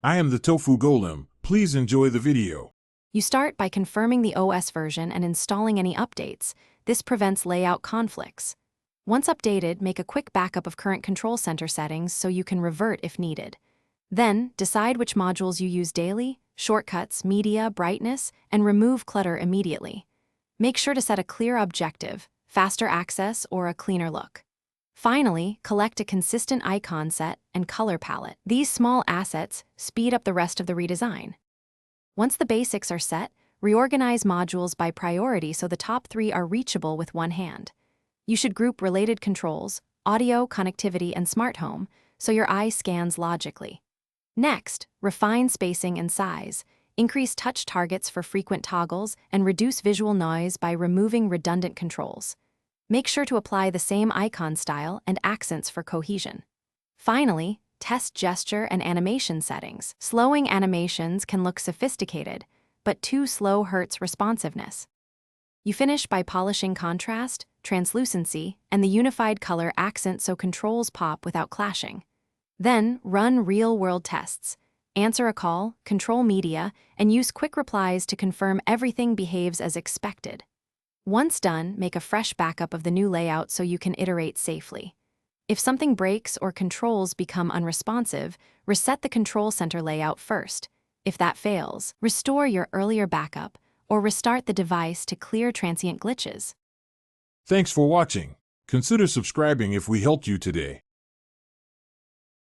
I am the Tofu Golem. Please enjoy the video. You start by confirming the OS version and installing any updates. This prevents layout conflicts. Once updated, make a quick backup of current control center settings so you can revert if needed. Then, decide which modules you use daily, shortcuts, media, brightness, and remove clutter immediately. Make sure to set a clear objective, faster access, or a cleaner look. Finally, collect a consistent icon set and color palette. These small assets speed up the rest of the redesign. Once the basics are set, reorganize modules by priority so the top 3 are reachable with one hand. You should group related controls, audio, connectivity, and smart home, so your eye scans logically. Next, refine spacing and size, increase touch targets for frequent toggles, and reduce visual noise by removing redundant controls. Make sure to apply the same icon style and accents for cohesion. Finally, test gesture and animation settings. Slowing animations can look sophisticated, but too slow hurts responsiveness. You finish by polishing contrast, translucency, and the unified color accent so controls pop without clashing. Then, run real-world tests. Answer a call, control media, and use quick replies to confirm everything behaves as expected. Once done, make a fresh backup of the new layout so you can iterate safely. If something breaks or controls become unresponsive, reset the control center layout first. If that fails, restore your earlier backup or restart the device to clear transient glitches. Thanks for watching. Consider subscribing if we helped you today.